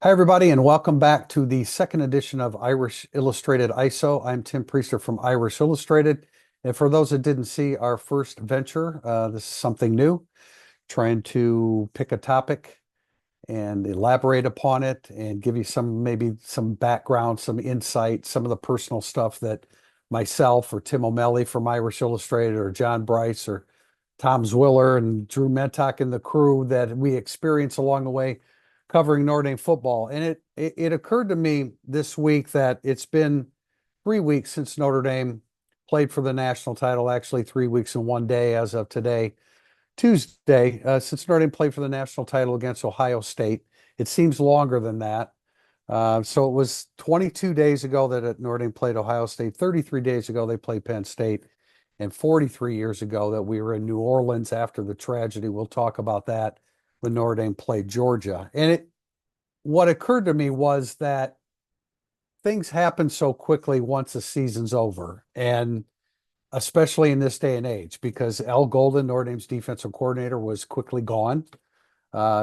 Hi, everybody, and welcome back to the second edition of Irish Illustrated ISO. I'm Tim Priester from Irish Illustrated. And for those that didn't see our first venture, this is something new, trying to pick a topic and elaborate upon it and give you maybe some background, some insight, some of the personal stuff that myself or Tim O'Malley from Irish Illustrated or John Bryce or Tom Zwiller and Drew Mentok and the crew that we experience along the way covering Notre Dame football. And it occurred to me this week that it's been 3 weeks since Notre Dame played for the national title, actually 3 weeks and one day as of today. Tuesday, since Notre Dame played for the national title against Ohio State. It seems longer than that. So it was 22 days ago that Notre Dame played Ohio State, 33 days ago they played Penn State, and 43 years ago that we were in New Orleans after the tragedy. We'll talk about that when Notre Dame played Georgia. And what occurred to me was that things happen so quickly once the season's over. And especially in this day and age, because Al Golden, Notre Dame's defensive coordinator, was quickly gone.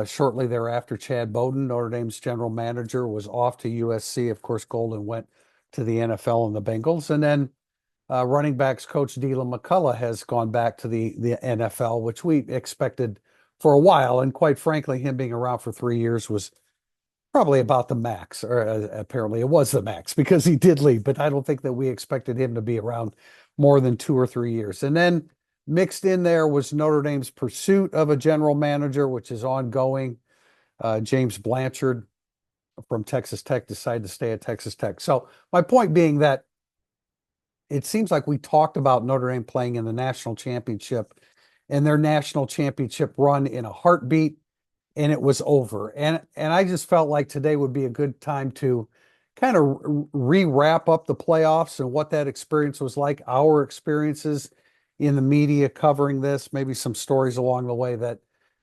Shortly thereafter, Chad Bowden, Notre Dame's general manager, was off to USC. Of course, Golden went to the NFL and the Bengals. And then running backs coach Dylan McCullough has gone back to the NFL, which we expected for a while. And quite frankly, him being around for 3 years was probably about the max, or apparently it was the max because he did leave, but I don't think that we expected him to be around more than 2 or 3 years. And then mixed in there was Notre Dame's pursuit of a general manager, which is ongoing. James Blanchard from Texas Tech decided to stay at Texas Tech. So my point being that it seems like we talked about Notre Dame playing in the national championship and their national championship run in a heartbeat, and it was over. And I just felt like today would be a good time to kind of wrap up the playoffs and what that experience was like, our experiences in the media covering this, maybe some stories along the way that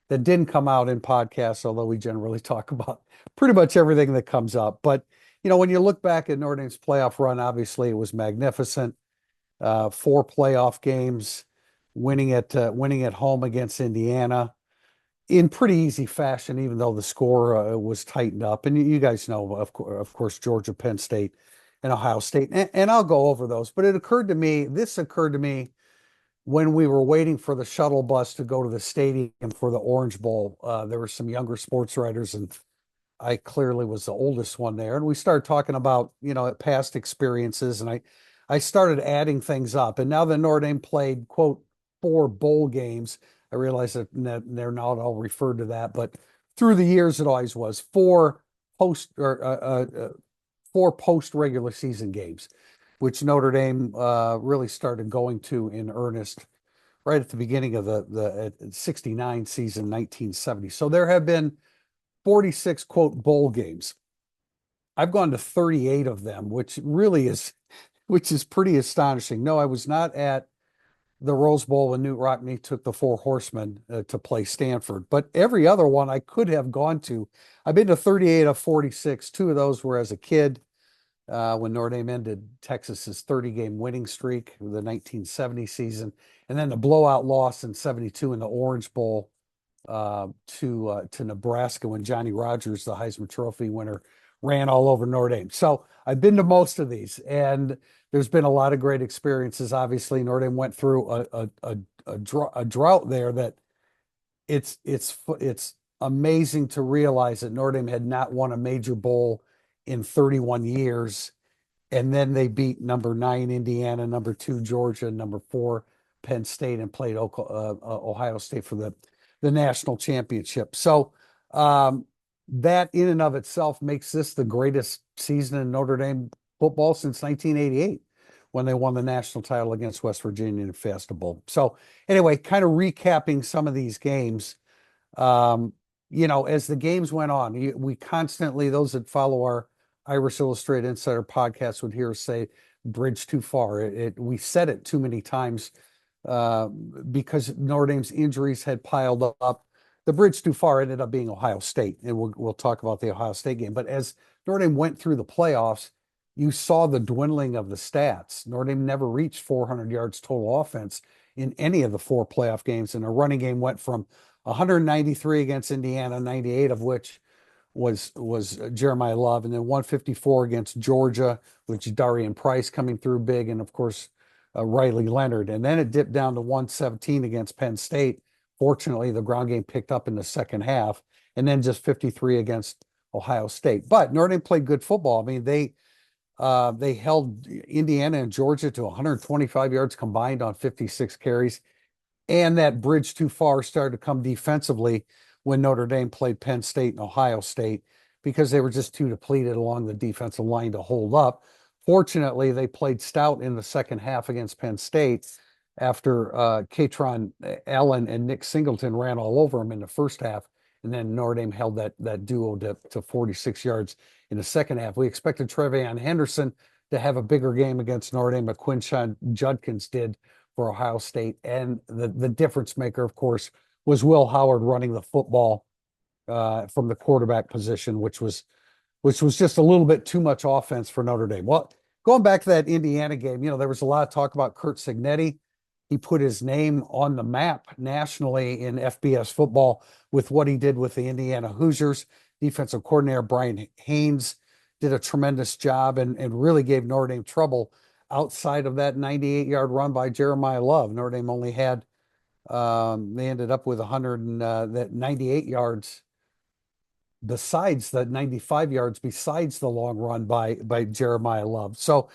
didn't come out in podcasts, although we generally talk about pretty much everything that comes up. But when you look back at Notre Dame's playoff run, obviously it was magnificent. 4 playoff games, winning at home against Indiana in pretty easy fashion, even though the score was tightened up. And you guys know, of course, Georgia, Penn State, and Ohio State. And I'll go over those. But this occurred to me when we were waiting for the shuttle bus to go to the stadium for the Orange Bowl. There were some younger sports writers, and I clearly was the oldest one there. And we started talking about, past experiences. And I started adding things up. And now that Notre Dame played, quote, 4 bowl games, I realize that they're not all referred to that, but through the years, it always was 4 post regular season games, which Notre Dame really started going to in earnest right at the beginning of the 69 season, 1970. So there have been 46, quote, bowl games. I've gone to 38 of them, which is pretty astonishing. No, I was not at the Rose Bowl when Knute Rockne took the Four Horsemen to play Stanford, but every other one I could have gone to. I've been to 38 of 46. 2 of those were as a kid when Notre Dame ended Texas's 30-game winning streak, the 1970 season, and then the blowout loss in 72 in the Orange Bowl to Nebraska when Johnny Rodgers, the Heisman Trophy winner, ran all over Notre Dame. So I've been to most of these, and there's been a lot of great experiences. Obviously, Notre Dame went through a drought there that it's amazing to realize that Notre Dame had not won a major bowl in 31 years, and then they beat number 9 Indiana, number 2 Georgia, number 4 Penn State, and played Ohio State for the national championship. So that in and of itself makes this the greatest season in Notre Dame football since 1988, when they won the national title against West Virginia in Fiesta Bowl. So anyway, kind of recapping some of these games, as the games went on, we constantly, those that follow our Irish Illustrated Insider podcast would hear us say, bridge too far. We said it too many times because Notre Dame's injuries had piled up. The bridge too far ended up being Ohio State, and we'll talk about the Ohio State game. But as Notre Dame went through the playoffs, you saw the dwindling of the stats. Notre Dame never reached 400 yards total offense in any of the 4 playoff games, and a running game went from 193 against Indiana, 98 of which was Jeremiah Love, and then 154 against Georgia, which Darian Price coming through big, and of course Riley Leonard. And then it dipped down to 117 against Penn State. Fortunately, the ground game picked up in the second half, and then just 53 against Ohio State. But Notre Dame played good football. I mean, they held Indiana and Georgia to 125 yards combined on 56 carries. And that bridge too far started to come defensively when Notre Dame played Penn State and Ohio State because they were just too depleted along the defensive line to hold up. Fortunately, they played stout in the second half against Penn State after Katron Allen and Nick Singleton ran all over them in the first half. And then Notre Dame held that duo to 46 yards in the second half. We expected Trevion Henderson to have a bigger game against Notre Dame, but Quinshon Judkins did for Ohio State. And the difference maker, of course, was Will Howard running the football from the quarterback position, which was just a little bit too much offense for Notre Dame. Well, going back to that Indiana game, there was a lot of talk about Curt Cignetti. He put his name on the map nationally in FBS football with what he did with the Indiana Hoosiers. Defensive coordinator Brian Haynes did a tremendous job and really gave Notre Dame trouble outside of that 98-yard run by Jeremiah Love. Notre Dame only had, they ended up with 198 yards besides the 95 yards, besides the long run by Jeremiah Love. So,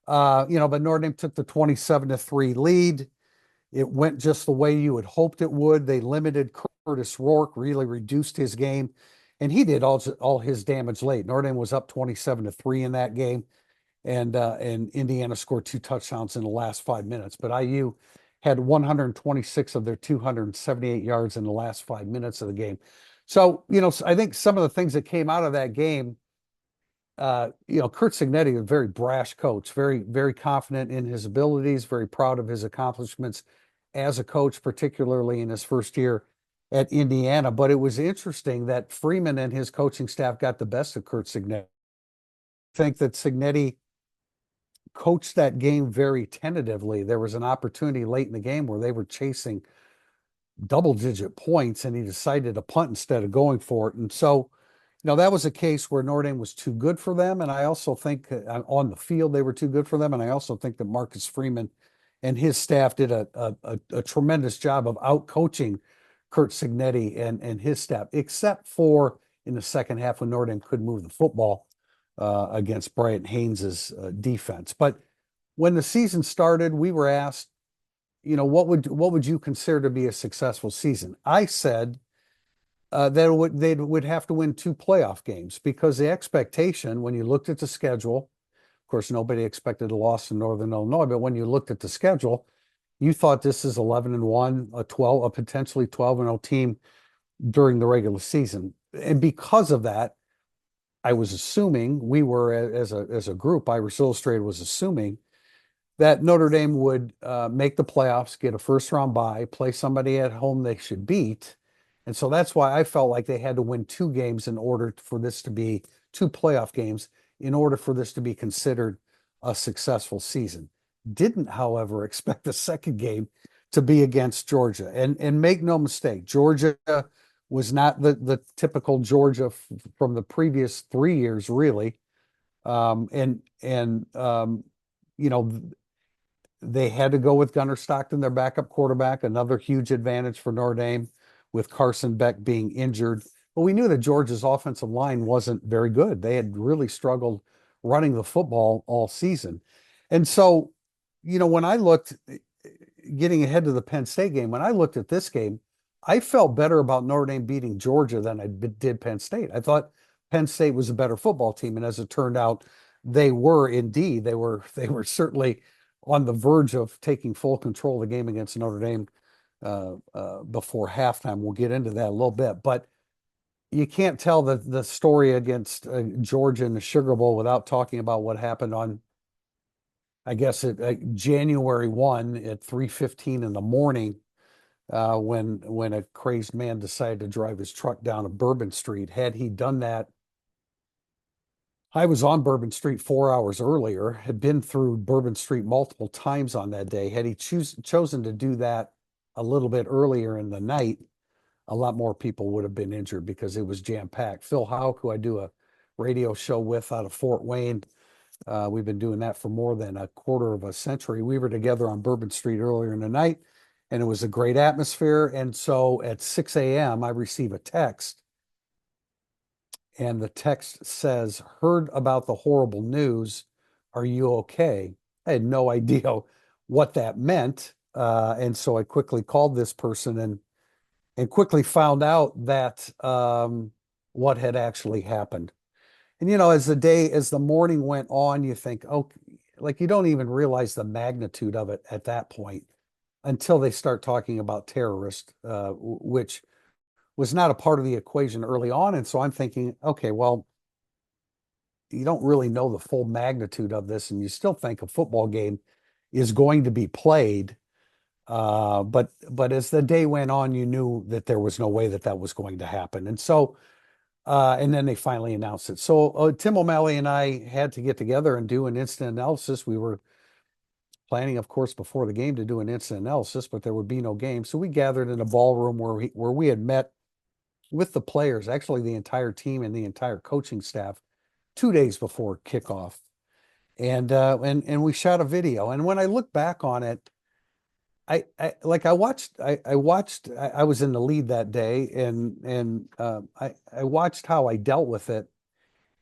but Notre Dame took the 27-3 lead. It went just the way you had hoped it would. They limited Curtis Rourke, really reduced his game, and he did all his damage late. Notre Dame was up 27-3 in that game, and Indiana scored 2 touchdowns in the last 5 minutes. But IU had 126 of their 278 yards in the last 5 minutes of the game. So, I think some of the things that came out of that game, Curt Cignetti, a very brash coach, very, very confident in his abilities, very proud of his accomplishments as a coach, particularly in his first year at Indiana. But it was interesting that Freeman and his coaching staff got the best of Curt Cignetti. I think that Cignetti coached that game very tentatively. There was an opportunity late in the game where they were chasing double-digit points, and he decided to punt instead of going for it. And so, that was a case where Notre Dame was too good for them. And I also think on the field, they were too good for them. And I also think that Marcus Freeman and his staff did a tremendous job of out-coaching Curt Cignetti and his staff, except for in the second half when Notre Dame couldn't move the football against Brian Haynes's defense. But when the season started, we were asked, what would you consider to be a successful season? I said that they would have to win 2 playoff games because the expectation, when you looked at the schedule, of course, nobody expected a loss in Northern Illinois, but when you looked at the schedule, you thought this is 11-1, a potentially 12-0 team during the regular season. And because of that, I was assuming we were, as a group, Irish Illustrated was assuming that Notre Dame would make the playoffs, get a first-round bye, play somebody at home they should beat. And so that's why I felt like they had to win 2 games in order for this to be 2 playoff games in order for this to be considered a successful season. Didn't, however, expect the second game to be against Georgia. And make no mistake, Georgia was not the typical Georgia from the previous 3 years, really. They had to go with Gunnar Stockton, their backup quarterback, another huge advantage for Notre Dame with Carson Beck being injured. But we knew that Georgia's offensive line wasn't very good. They had really struggled running the football all season. And so, when I looked, getting ahead to the Penn State game, when I looked at this game, I felt better about Notre Dame beating Georgia than I did Penn State. I thought Penn State was a better football team. And as it turned out, they were indeed. They were certainly on the verge of taking full control of the game against Notre Dame before halftime. We'll get into that a little bit, but you can't tell the story against Georgia in the Sugar Bowl without talking about what happened on, I guess, January 1 at 3:15 in the morning when a crazed man decided to drive his truck down a Bourbon Street. Had he done that, I was on Bourbon Street 4 hours earlier, had been through Bourbon Street multiple times on that day. Had he chosen to do that a little bit earlier in the night, a lot more people would have been injured because it was jam-packed. Phil Houck, who I do a radio show with out of Fort Wayne, we've been doing that for more than a quarter of a century. We were together on Bourbon Street earlier in the night, and it was a great atmosphere. And so at 6 a.m., I receive a text, and the text says, "Heard about the horrible news. Are you okay?" I had no idea what that meant. And so I quickly called this person and quickly found out that what had actually happened. And as the morning went on, you think, oh, like you don't even realize the magnitude of it at that point until they start talking about terrorists, which was not a part of the equation early on. And so I'm thinking, okay, well, you don't really know the full magnitude of this, and you still think a football game is going to be played. But as the day went on, you knew that there was no way that that was going to happen. And so and then they finally announced it. So Tim O'Malley and I had to get together and do an instant analysis. We were planning, of course, before the game to do an instant analysis, but there would be no game. So we gathered in a ballroom where we had met with the players, actually the entire team and the entire coaching staff, 2 days before kickoff, and we shot a video. And when I look back on it, I was in the lead that day, and I watched how I dealt with it,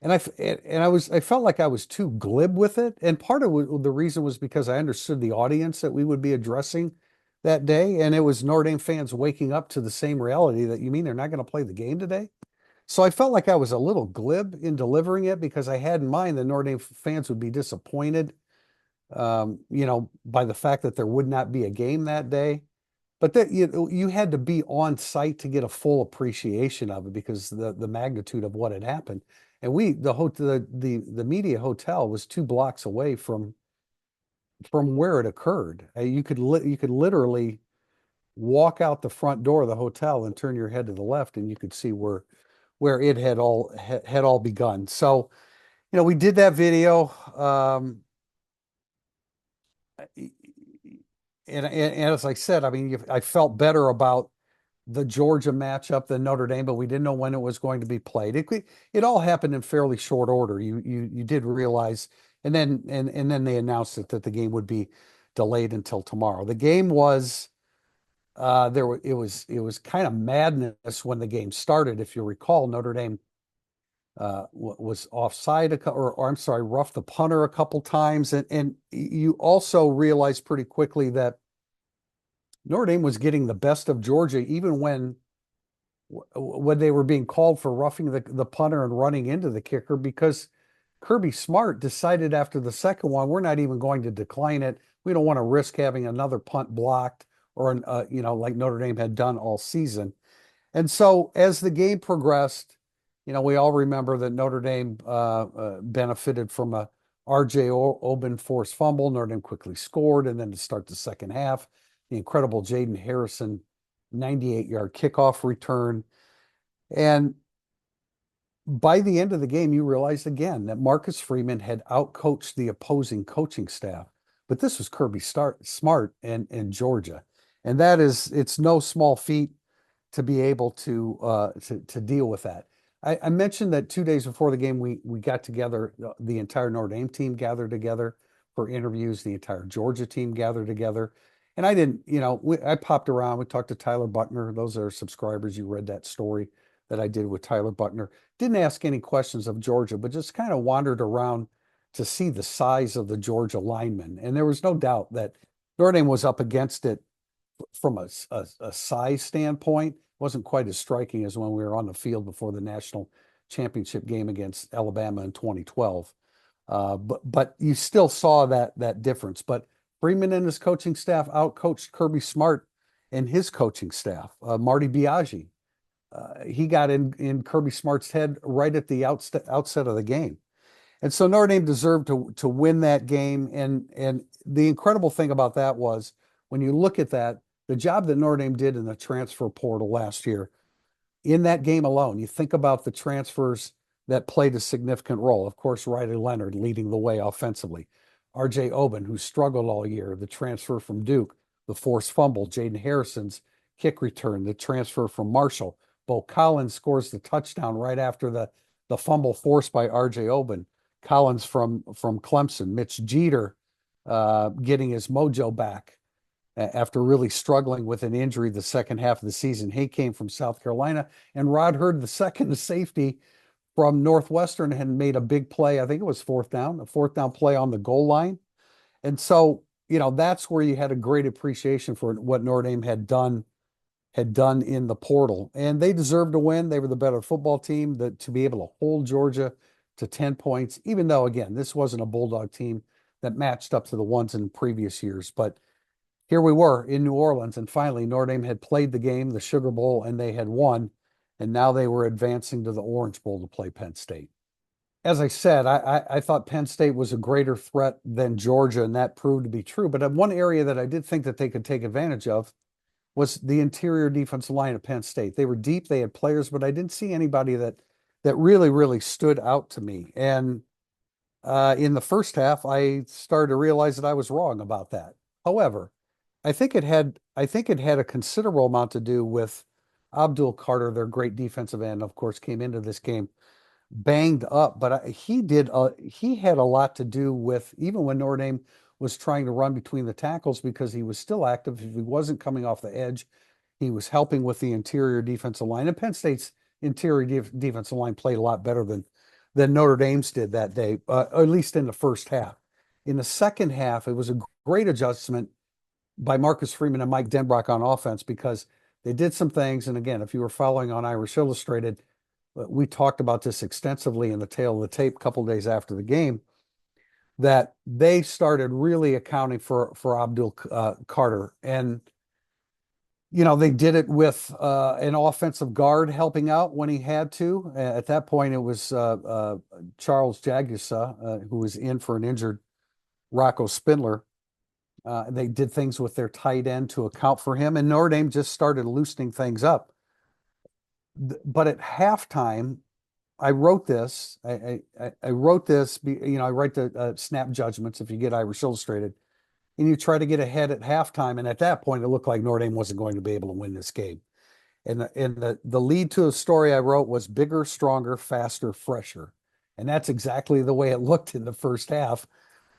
and I felt like I was too glib with it. And part of the reason was because I understood the audience that we would be addressing that day, and it was Notre Dame fans waking up to the same reality that, you mean they're not going to play the game today? So I felt like I was a little glib in delivering it because I had in mind that Notre Dame fans would be disappointed, by the fact that there would not be a game that day. But that you had to be on site to get a full appreciation of it because the magnitude of what had happened. And the media hotel was 2 blocks away from where it occurred. You could literally walk out the front door of the hotel and turn your head to the left, and you could see where it had all begun. So, we did that video. And as I said, I mean, I felt better about the Georgia matchup than Notre Dame, but we didn't know when it was going to be played. It all happened in fairly short order. You did realize, and then they announced that the game would be delayed until tomorrow. The game was it was kind of madness when the game started. If you recall, Notre Dame was offside or I'm sorry, roughed the punter a couple times, and you also realized pretty quickly that Notre Dame was getting the best of Georgia, even when they were being called for roughing the punter and running into the kicker, because Kirby Smart decided after the second one, we're not even going to decline it. We don't want to risk having another punt blocked or like Notre Dame had done all season. And so as the game progressed, we all remember that Notre Dame benefited from a R.J. Oben forced fumble. Notre Dame quickly scored, and then to start the second half, the incredible Jaden Harrison 98-yard kickoff return. And by the end of the game, you realized again that Marcus Freeman had outcoached the opposing coaching staff. But this was Kirby Smart and Georgia. And it's no small feat to be able to deal with that. I mentioned that 2 days before the game, we got together, the entire Notre Dame team gathered together for interviews, the entire Georgia team gathered together. And I didn't, I popped around, we talked to Tyler Buckner. Those are subscribers. You read that story that I did with Tyler Buckner. Didn't ask any questions of Georgia, but just kind of wandered around to see the size of the Georgia linemen. And there was no doubt that Notre Dame was up against it from a size standpoint. Wasn't quite as striking as when we were on the field before the national championship game against Alabama in 2012. But you still saw that difference. But Freeman and his coaching staff outcoached Kirby Smart and his coaching staff. Marty Biaggi, he got in Kirby Smart's head right at the outset of the game. And so Notre Dame deserved to win that game. And the incredible thing about that was, when you look at that, the job that Notre Dame did in the transfer portal last year, in that game alone, you think about the transfers that played a significant role. Of course, Riley Leonard leading the way offensively. R.J. Oben, who struggled all year, the transfer from Duke, the forced fumble, Jaden Harrison's kick return, the transfer from Marshall. Bo Collins scores the touchdown right after the fumble forced by R.J. Oben. Collins from Clemson. Mitch Jeter getting his mojo back after really struggling with an injury the second half of the season. He came from South Carolina, and Rod Hurd, the second safety from Northwestern, had made a big play. I think it was a fourth down play on the goal line. And so, that's where you had a great appreciation for what Notre Dame had done in the portal. And they deserved to win. They were the better football team to be able to hold Georgia to 10 points, even though, again, this wasn't a Bulldog team that matched up to the ones in previous years. But here we were in New Orleans, and finally Notre Dame had played the game, the Sugar Bowl, and they had won. And now they were advancing to the Orange Bowl to play Penn State. As I said, I thought Penn State was a greater threat than Georgia, and that proved to be true. But one area that I did think that they could take advantage of was the interior defensive line of Penn State. They were deep, they had players, but I didn't see anybody that really, really stood out to me. And in the first half, I started to realize that I was wrong about that. However, I think it had a considerable amount to do with Abdul Carter, their great defensive end, of course, came into this game banged up, but he had a lot to do with, even when Notre Dame was trying to run between the tackles, because he was still active. If he wasn't coming off the edge, he was helping with the interior defensive line. And Penn State's interior defensive line played a lot better than Notre Dame's did that day, at least in the first half. In the second half, it was a great adjustment by Marcus Freeman and Mike Denbrock on offense, because they did some things. And again, if you were following on Irish Illustrated, we talked about this extensively in the tail of the tape a couple of days after the game, that they started really accounting for Abdul Carter. And, they did it with an offensive guard helping out when he had to. At that point, it was Charles Jagusa, who was in for an injured Rocco Spindler. They did things with their tight end to account for him, and Notre Dame just started loosening things up. But at halftime, I wrote this. I wrote this. I write the snap judgments if you get Irish Illustrated, and you try to get ahead at halftime. And at that point, it looked like Notre Dame wasn't going to be able to win this game. And the lead to the story I wrote was bigger, stronger, faster, fresher, and that's exactly the way it looked in the first half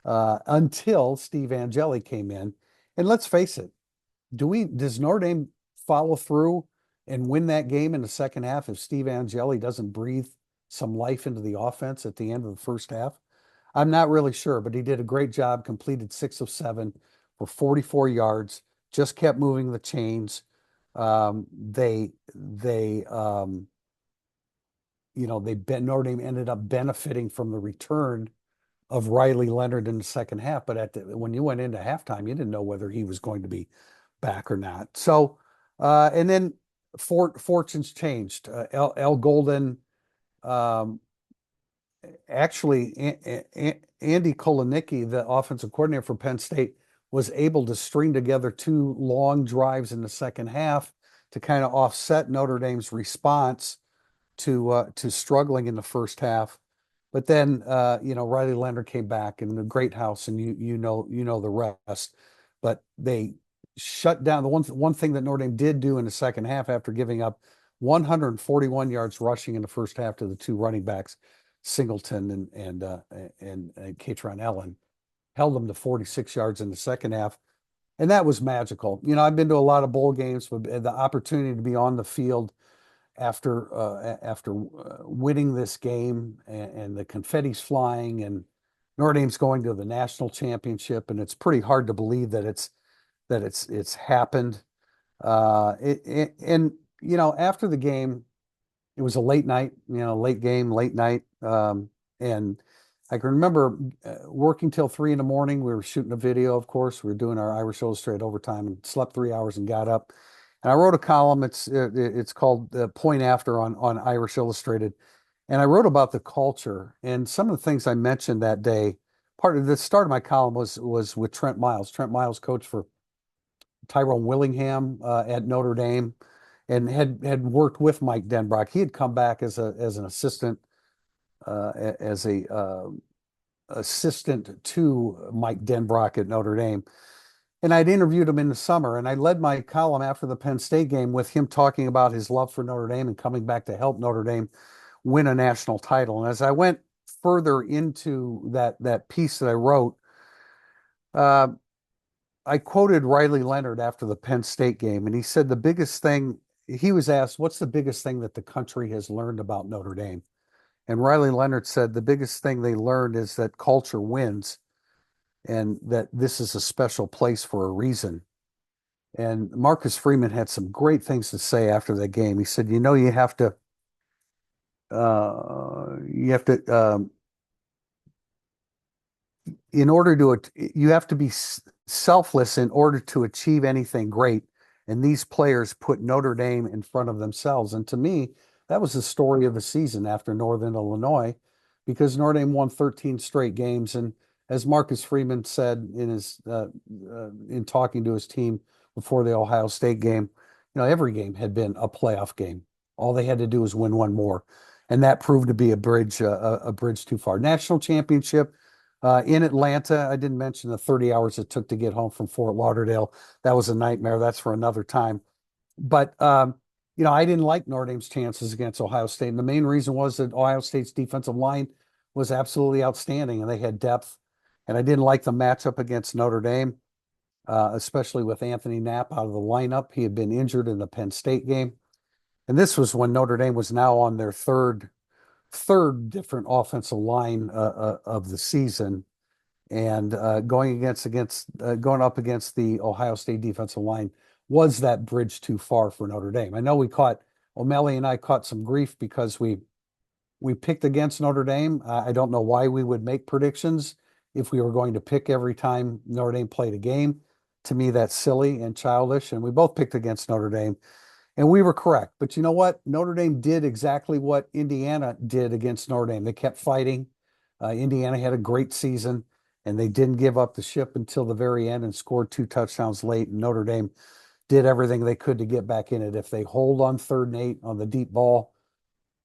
until Steve Angeli came in. And let's face it, does Notre Dame follow through and win that game in the second half if Steve Angeli doesn't breathe some life into the offense at the end of the first half? I'm not really sure, but he did a great job, completed 6 of 7 for 44 yards, just kept moving the chains. Notre Dame ended up benefiting from the return of Riley Leonard in the second half, but when you went into halftime, you didn't know whether he was going to be back or not. So, and then fortunes changed. Al Golden, actually, Andy Kolonicki, the offensive coordinator for Penn State, was able to string together 2 long drives in the second half to kind of offset Notre Dame's response to struggling in the first half. But then, Riley Leonard came back in the great house, and you know the rest. But they shut down the one thing that Notre Dame did do in the second half, after giving up 141 yards rushing in the first half to the 2 running backs, Singleton and Katron Allen, held them to 46 yards in the second half. And that was magical. I've been to a lot of bowl games, but the opportunity to be on the field after winning this game, and the confetti's flying, and Notre Dame's going to the national championship, and it's pretty hard to believe that it's happened. After the game, it was a late night, late game, late night, and I can remember working till 3 in the morning. We were shooting a video, of course. We were doing our Irish Illustrated overtime, and slept 3 hours and got up. And I wrote a column. It's called Point After on Irish Illustrated. And I wrote about the culture and some of the things I mentioned that day. Part of the start of my column was with Trent Miles. Trent Miles coached for Tyrone Willingham at Notre Dame, and had worked with Mike Denbrock. He had come back as an assistant, assistant to Mike Denbrock at Notre Dame. and I'd interviewed him in the summer, and I led my column after the Penn State game with him talking about his love for Notre Dame and coming back to help Notre Dame win a national title. And as I went further into that piece that I wrote, uh, I quoted Riley Leonard after the Penn State game, and he said the biggest thing he was asked, "What's the biggest thing that the country has learned about Notre Dame?" And Riley Leonard said the biggest thing they learned is that culture wins and that this is a special place for a reason. And Marcus Freeman had some great things to say after the game. He said, you have to, in order to, you have to be selfless in order to achieve anything great. And these players put Notre Dame in front of themselves. And to me, that was the story of the season after Northern Illinois, because Notre Dame won 13 straight games. And as Marcus Freeman said in talking to his team before the Ohio State game, every game had been a playoff game. All they had to do was win one more, and that proved to be a bridge too far. National championship in Atlanta. I didn't mention the 30 hours it took to get home from Fort Lauderdale. That was a nightmare. That's for another time. But I didn't like Notre Dame's chances against Ohio State, and the main reason was that Ohio State's defensive line was absolutely outstanding, and they had depth. And I didn't like the matchup against Notre Dame, especially with Anthony Knapp out of the lineup. He had been injured in the Penn State game. And this was when Notre Dame was now on their third different offensive line of the season, and going up against the Ohio State defensive line was that bridge too far for Notre Dame. I know O'Malley and I caught some grief because we picked against Notre Dame. I don't know why we would make predictions if we were going to pick every time Notre Dame played a game. To me, that's silly and childish. And we both picked against Notre Dame, and we were correct. But you know what? Notre Dame did exactly what Indiana did against Notre Dame. They kept fighting. Indiana had a great season, and they didn't give up the ship until the very end and scored 2 touchdowns late. And Notre Dame did everything they could to get back in it. If they hold on 3rd and 8 on the deep ball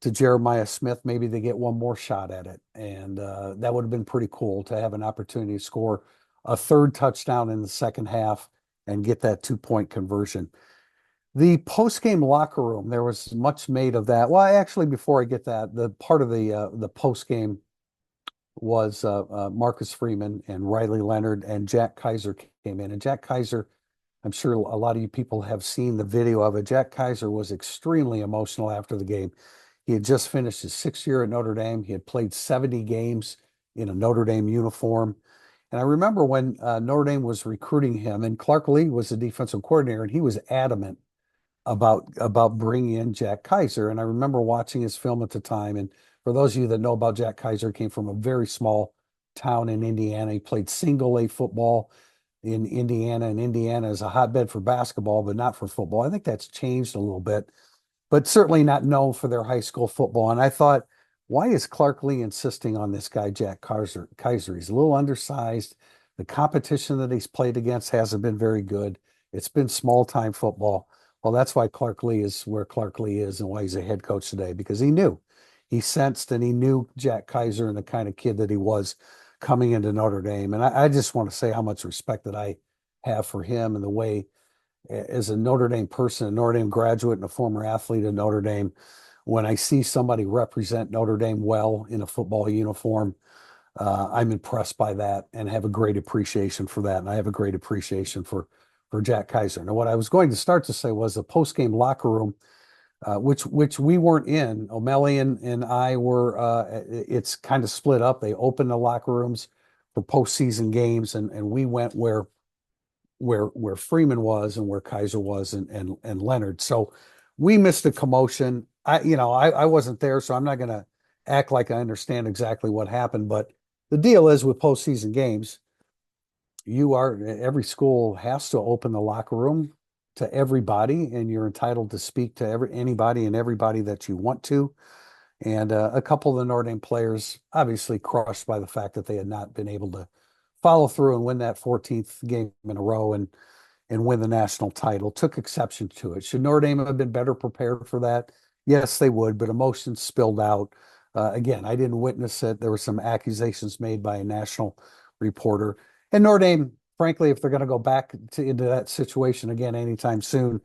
to Jeremiah Smith, maybe they get one more shot at it. And that would have been pretty cool to have an opportunity to score a 3rd touchdown in the second half and get that 2-point conversion. The post-game locker room, there was much made of that. Well, actually, before I get that, the part of the post-game was Marcus Freeman and Riley Leonard and Jack Kaiser came in. And Jack Kaiser, I'm sure a lot of you people have seen the video of it. Jack Kaiser was extremely emotional after the game. He had just finished his 6th year at Notre Dame. He had played 70 games in a Notre Dame uniform. And I remember when Notre Dame was recruiting him, and Clark Lee was the defensive coordinator, and he was adamant about bringing in Jack Kaiser. And I remember watching his film at the time. And for those of you that know about Jack Kaiser, came from a very small town in Indiana. He played single A football in Indiana, and Indiana is a hotbed for basketball, but not for football. I think that's changed a little bit, but certainly not known for their high school football. And I thought, why is Clark Lee insisting on this guy, Jack Kaiser? He's a little undersized. The competition that he's played against hasn't been very good. It's been small time football. Well, that's why Clark Lee is where Clark Lee is and why he's a head coach today, because he sensed and he knew Jack Kaiser and the kind of kid that he was coming into Notre Dame. And I just want to say how much respect that I have for him and the way, as a Notre Dame person, a Notre Dame graduate and a former athlete at Notre Dame, when I see somebody represent Notre Dame well in a football uniform, I'm impressed by that and have a great appreciation for that. And I have a great appreciation for Jack Kaiser. Now, what I was going to start to say was the post-game locker room, which we weren't in. O'Malley and I were. It's kind of split up. They opened the locker rooms for postseason games, and we went where Freeman was and where Kaiser was and Leonard. So we missed the commotion. I wasn't there, so I'm not going to act like I understand exactly what happened. But the deal is with postseason games, every school has to open the locker room to everybody, and you're entitled to speak to anybody and everybody that you want to. And a couple of the Notre Dame players obviously crushed by the fact that they had not been able to follow through and win that 14th game in a row and win the national title, took exception to it. Should Notre Dame have been better prepared for that? Yes, they would, but emotions spilled out. Again, I didn't witness it. There were some accusations made by a national reporter. And Notre Dame, frankly, if they're going to go back into that situation again anytime soon,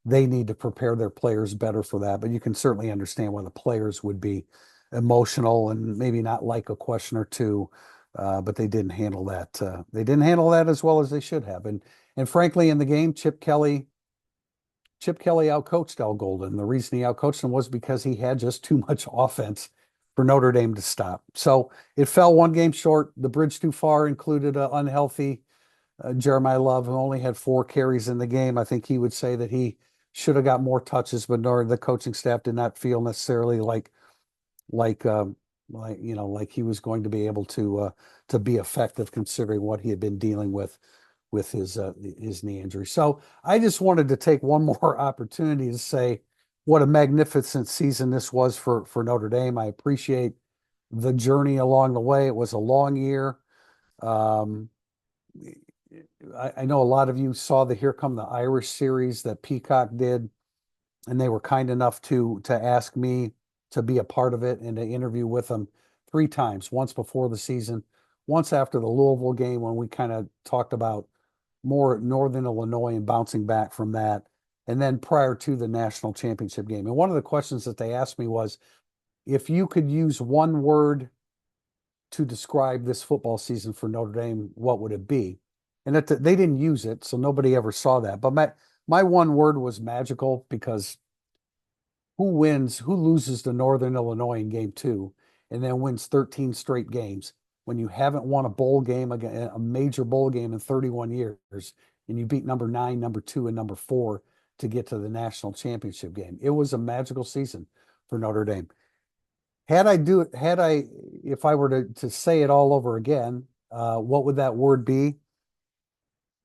they need to prepare their players better for that. But you can certainly understand why the players would be emotional and maybe not like a question or two. But they didn't handle that. They didn't handle that as well as they should have. And frankly, in the game, Chip Kelly outcoached Al Golden. The reason he outcoached him was because he had just too much offense for Notre Dame to stop. So it fell one game short. The bridge too far included an unhealthy Jeremiah Love, who only had 4 carries in the game. I think he would say that he should have got more touches, but nor the coaching staff did not feel necessarily like like he was going to be able to be effective considering what he had been dealing with his knee injury. So I just wanted to take one more opportunity to say what a magnificent season this was for Notre Dame. I appreciate the journey along the way. It was a long year. Um, I know a lot of you saw the Here Come the Irish series that Peacock did, and they were kind enough to ask me to be a part of it and to interview with them 3 times, once before the season, once after the Louisville game when we kind of talked about more Northern Illinois and bouncing back from that, and then prior to the national championship game. And one of the questions that they asked me was, if you could use one word to describe this football season for Notre Dame, what would it be? And they didn't use it, so nobody ever saw that. But my one word was magical, because who loses to Northern Illinois in game 2 and then wins 13 straight games when you haven't won a bowl game, a major bowl game in 31 years, and you beat number 9, number 2, and number 4 to get to the national championship game. It was a magical season for Notre Dame. If I were to say it all over again, what would that word be?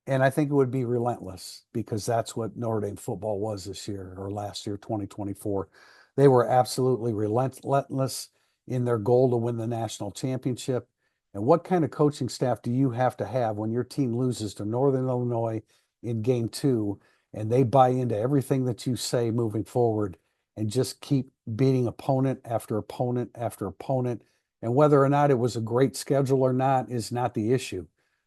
And I think it would be relentless, because that's what Notre Dame football was this year, or last year, 2024. They were absolutely relentless in their goal to win the national championship. And what kind of coaching staff do you have to have when your team loses to Northern Illinois in game 2, and they buy into everything that you say moving forward and just keep beating opponent after opponent after opponent? And whether or not it was a great schedule or not is not the issue,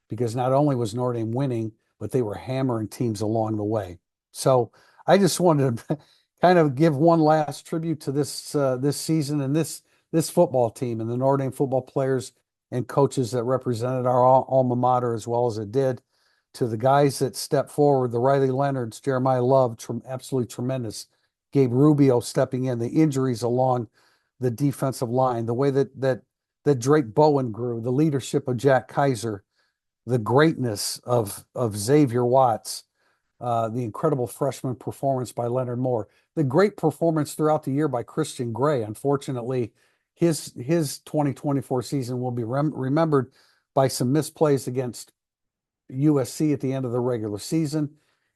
because not only was Notre Dame winning, but they were hammering teams along the way. So I just wanted to kind of give one last tribute to this season and this football team and the Notre Dame football players and coaches that represented our alma mater as well as it did. To the guys that stepped forward, the Riley Leonards, Jeremiah Love, absolutely tremendous. Gabe Rubio stepping in, the injuries along the defensive line, the way that Drake Bowen grew, the leadership of Jack Kaiser, the greatness of Xavier Watts, the incredible freshman performance by Leonard Moore, the great performance throughout the year by Christian Gray. Unfortunately, his 2024 season will be remembered by some misplays against USC at the end of the regular season,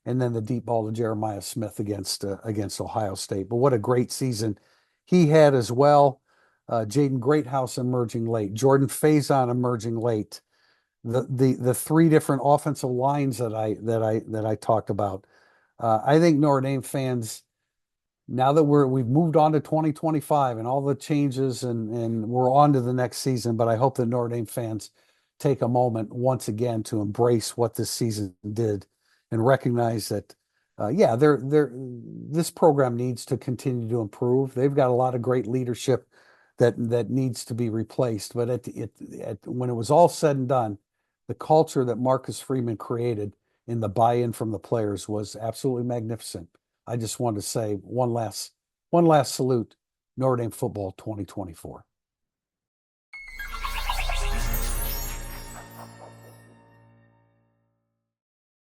and then the deep ball to Jeremiah Smith against Ohio State. But what a great season he had as well. Jaden Greathouse emerging late, Jordan Faison emerging late. The 3 different offensive lines that I talked about. I think Notre Dame fans, now that we've moved on to 2025 and all the changes, and we're on to the next season, but I hope that Notre Dame fans take a moment once again to embrace what this season did and recognize that this program needs to continue to improve. They've got a lot of great leadership that needs to be replaced, but when it was all said and done, the culture that Marcus Freeman created in the buy-in from the players was absolutely magnificent. I just wanted to say one last salute, Notre Dame football 2024.